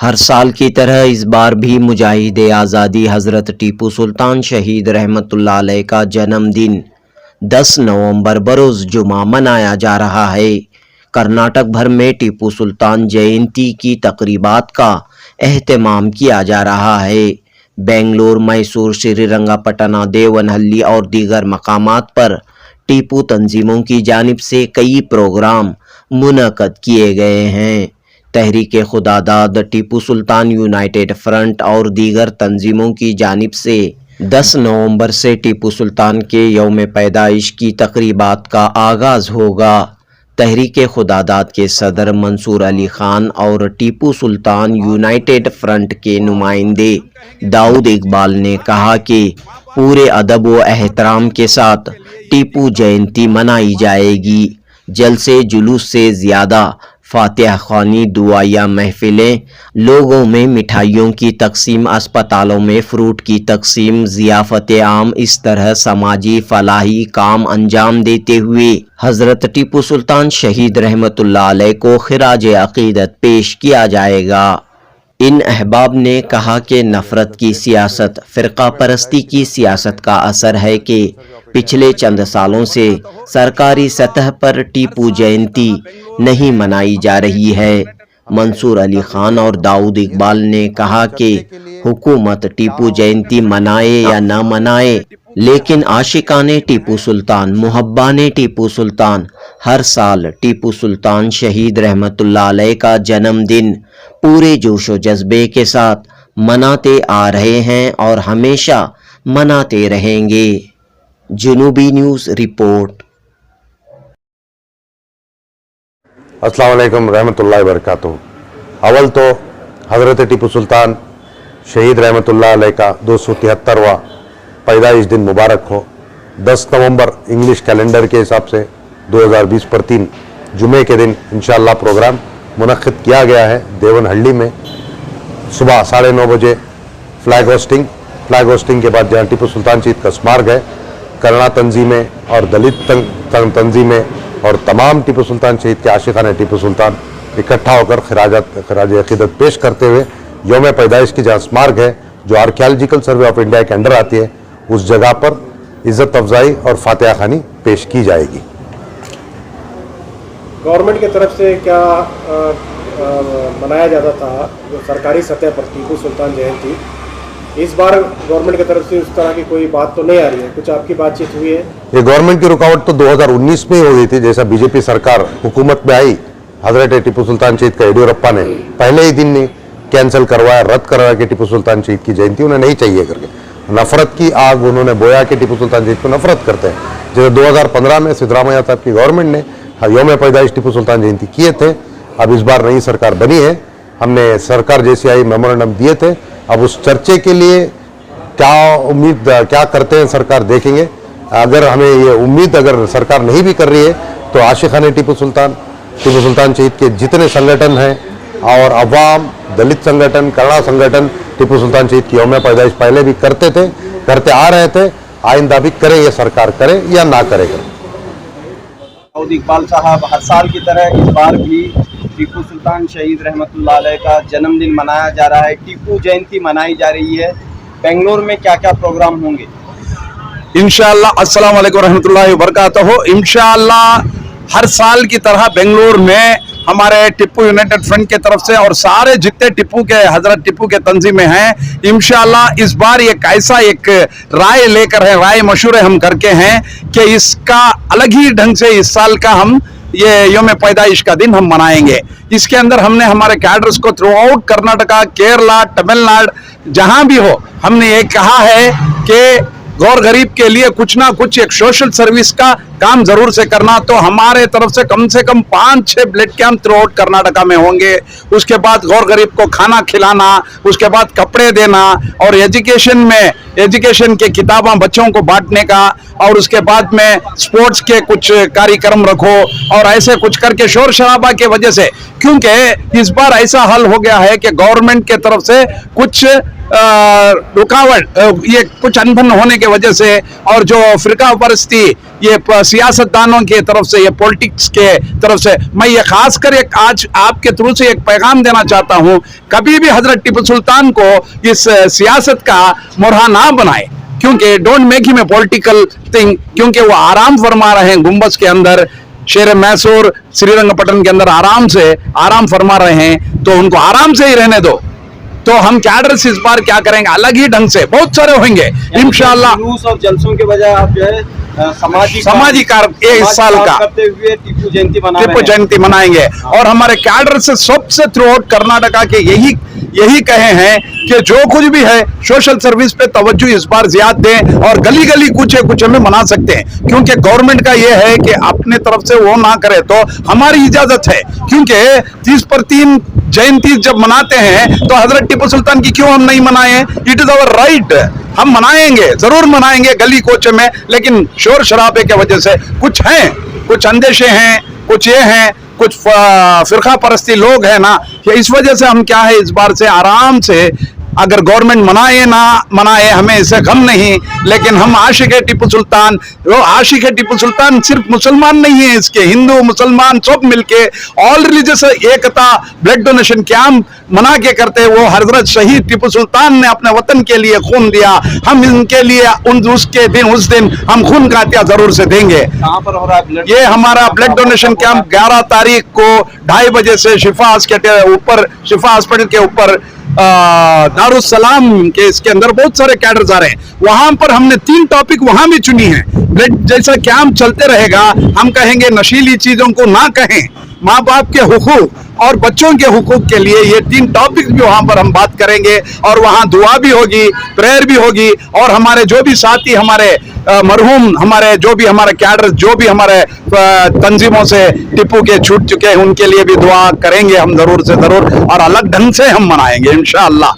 हर साल की तरह इस बार भी मुजाहिदे आज़ादी हज़रत टीपू सुल्तान शहीद रहमतुल्लाह अलैह का जन्मदिन 10 नवंबर बरोज़ जुमा मनाया जा रहा है। कर्नाटक भर में टीपू सुल्तान जयंती की तकरीबात का एहतमाम किया जा रहा है। बेंगलुरु, मैसूर, श्रीरंगपटना, देवनहल्ली और दीगर मकामात पर टीपू तंजीमों की जानिब से कई प्रोग्राम मुनक़द किए गए हैं। तहरीक खुदादाद, टीपू सुल्तान यूनाइटेड फ्रंट और दीगर तंजीमों की जानिब से 10 नवंबर से टीपू सुल्तान के यौम पैदाइश की तकरीबात का आगाज़ होगा। तहरीक खुदादाद के सदर मंसूर अली खान और टीपू सुल्तान यूनाइटेड फ्रंट के नुमाइंदे दाऊद इकबाल ने कहा कि पूरे अदब व एहतराम के साथ टीपू जयंती मनाई जाएगी। जलसे जुलूस से ज़्यादा फातिहा ख़्वानी, दुआया महफिलें, लोगों में मिठाइयों की तकसीम, अस्पतालों में फ्रूट की तकसीम, ज़ियाफ़त आम, इस तरह समाजी फलाही काम अंजाम देते हुए हज़रत टीपू सुल्तान शहीद रहमतुल्लाह अलैह को खिराज अक़ीदत पेश किया जाएगा। इन अहबाब ने कहा कि नफ़रत की सियासत, फ़िरक़ा परस्ती की सियासत का असर है कि पिछले चंद सालों से सरकारी सतह पर टीपू जयंती नहीं मनाई जा रही है। मंसूर अली खान और दाऊद इकबाल ने कहा कि हुकूमत टीपू जयंती मनाए या न मनाए, लेकिन आशिकाने टीपू सुल्तान, मुहब्बाने टीपू सुल्तान हर साल टीपू सुल्तान शहीद रहमतुल्लाह अलैह का जन्मदिन पूरे जोश व जज्बे के साथ मनाते आ रहे हैं और हमेशा मनाते रहेंगे। जनूबी न्यूज़ रिपोर्ट। अस्सलाम वालेकुम रहमतुल्लाहि व बरकातुहू। अव्वल तो हज़रत टीपू सुल्तान शहीद रहमतुल्लाह अलैह का 273वां पैदाइश दिन मुबारक हो। 10 नवंबर इंग्लिश कैलेंडर के हिसाब से 2020 पर 3 जुमे के दिन इंशाअल्लाह प्रोग्राम मुनक़्क़िद किया गया है। देवनहल्ली में सुबह 9:30 बजे फ्लैग होस्टिंग के बाद जहाँ टीपू सुल्तान शहीद का स्मारक है, करुणा तंजीमें और दलित तंजीमें और तमाम टीपू सुल्तान शहीद के आशिकाने टीपू सुल्तान इकट्ठा होकर खिराज अक़ीदत पेश करते हुए यौम पैदाइश की जहाँ स्मारक है, जो आर्कियोलॉजिकल सर्वे ऑफ इंडिया के अंडर आती है, उस जगह पर इज़्ज़त अफजाई और फातिहा ख़ानी पेश की जाएगी। गवर्नमेंट की तरफ से क्या मनाया जाता था जो सरकारी सतह पर टीपू सुल्तान जयंती, इस बार गवर्नमेंट की तरफ से उस तरह की कोई बात तो नहीं आ रही है? कुछ आपकी बातचीत हुई है? ये गवर्नमेंट की रुकावट तो 2019 में ही हो गई थी। जैसा बीजेपी सरकार हुकूमत में आई, हज़रत टीपू सुल्तान शहीद का येडियुरप्पा ने पहले ही दिन ने कैंसिल करवाया, रद्द करवाया कि टीपू सुल्तान शहीद की जयंती उन्हें नहीं चाहिए करके नफरत की आग उन्होंने बोया कि टीपू सुल्तान शहीद को नफरत करते हैं। जैसे 2015 में सिद्धरामैया साहब की गवर्नमेंट ने यौम पैदाइश टीपू सुल्तान जयंती किए थे। अब इस बार नई सरकार बनी है, हमने सरकार जैसी आई मेमोरेंडम दिए थे। अब उस चर्चे के लिए क्या करते हैं सरकार देखेंगे। अगर हमें ये उम्मीद अगर सरकार नहीं भी कर रही है तो आशिकाने टीपू सुल्तान शहीद के जितने संगठन हैं और अवाम, दलित संगठन, करुणा संगठन टीपू सुल्तान शहीद की यौम पैदाइश पहले भी करते आ रहे थे, आइंदा भी करे, ये सरकार करे या ना करे। दाऊद इकबाल साहब, हर साल की तरह इस बार भी टीपू सुल्तान शहीद रहमतुल्लाह अलैह का जन्मदिन मनाया जा रहा है, टीपू जयंती मनाई जा रही है। बेंगलुरु में क्या क्या प्रोग्राम होंगे? इंशाअल्लाह। अस्सलाम वालेकुम रहमतुल्लाहि व बरकातुहू। इंशाअल्लाह हर साल की तरह बेंगलुरु में हमारे टीपू यूनाइटेड फ्रंट के तरफ से और सारे जितने हजरत टीपू के तंजीमें हैं, इंशाअल्लाह इस बार एक राय लेकर है, राय मशूरे हम करके हैं कि इसका अलग ही ढंग से इस साल का हम ये यौम पैदाइश का दिन हम मनाएंगे। इसके अंदर हमने हमारे कैडर्स को थ्रू आउट कर्नाटका, केरला, तमिलनाडु जहां भी हो, हमने ये कहा है कि गौर गरीब के लिए कुछ ना कुछ एक सोशल सर्विस का काम जरूर से करना। तो हमारे तरफ से कम 5-6 blood camp through out Karnataka में होंगे। उसके बाद गौर गरीब को खाना खिलाना, उसके बाद कपड़े देना और एजुकेशन के किताबें बच्चों को बांटने का, और उसके बाद में स्पोर्ट्स के कुछ कार्यक्रम रखो और ऐसे कुछ करके शोर शराबा के वजह से, क्योंकि इस बार ऐसा हाल हो गया है कि गवर्नमेंट के तरफ से कुछ रुकावट, ये कुछ अनबन होने के वजह से और जो फिरका परस्ती ये सियासतदानों के तरफ से, ये पॉलिटिक्स के तरफ से मैं ये खासकर एक आज आपके थ्रू से एक पैगाम देना चाहता हूं, कभी भी हजरत टीपू सुल्तान को इस सियासत का मुरहा ना बनाए, क्योंकि don't make him a political thing, क्योंकि वो आराम फरमा रहे हैं गुंबज के अंदर, शेर मैसूर श्रीरंगपट्टनम के अंदर आराम फरमा रहे हैं, तो उनको आराम से ही रहने दो। तो हम कैडर्स इस बार क्या करेंगे, अलग ही ढंग से बहुत सारे होंगे इंशाल्लाह। जुलूस और जलसों के बजाय आप जो है सामाजिक कार्य एक साल का करते हुए टीपू जयंती मनाएंगे। और हमारे कैडर से सबसे थ्रू आउट कर्नाटका के यही कहे हैं कि जो कुछ भी है सोशल सर्विस पे तवज्जो इस बार ज्यादा दें, और गली गली कुछ में मना सकते हैं, क्योंकि गवर्नमेंट का ये है कि अपने तरफ से वो ना करे तो हमारी इजाजत है, क्योंकि 30/3 जयंती जब मनाते हैं तो हजरत टीपू सुल्तान की क्यों हम नहीं मनाएं? इट इज अवर राइट, हम मनाएंगे, जरूर मनाएंगे गली कोचे में, लेकिन शोर शराबे की वजह से कुछ अंदेशे हैं, कुछ ये हैं, कुछ फिरका परस्ती लोग हैं ना, कि इस वजह से हम क्या है इस बार से आराम से, अगर गवर्नमेंट मनाए ना मनाए हमें इससे गम नहीं, लेकिन हम आशिक है टीपू सुल्तान। वो आशिक है टीपू सुल्तान सिर्फ मुसलमान नहीं है, इसके हिंदू मुसलमान सब मिलके ऑल रिलीजियस एकता ब्लड डोनेशन कैंप मना के करते। वो हजरत शहीद टीपू सुल्तान ने अपने वतन के लिए खून दिया, हम इनके लिए उस दिन हम खून का हत्या जरूर से देंगे। कहां पर हो रहा है ब्लड? ये हमारा ब्लड डोनेशन कैंप 11 तारीख को 2:30 बजे से शिफा हॉस्पिटल के ऊपर दारुसलाम के इसके अंदर बहुत सारे कैडर्स आ रहे हैं। वहां पर हमने 3 टॉपिक वहां भी चुनी है। ब्लड जैसा कैंप चलते रहेगा, हम कहेंगे नशीली चीजों को ना कहें, माँ बाप के हुकूक और बच्चों के हुकूक के लिए ये 3 टॉपिक भी वहां पर हम बात करेंगे, और वहां दुआ भी होगी, प्रेयर भी होगी, और हमारे जो भी साथी हमारे मरहूम हमारे जो भी हमारे कैडर जो भी हमारे तंजीमों से टिप्पू के छूट चुके हैं उनके लिए भी दुआ करेंगे हम जरूर से जरूर, और अलग ढंग से हम मनाएंगे इंशाअल्लाह।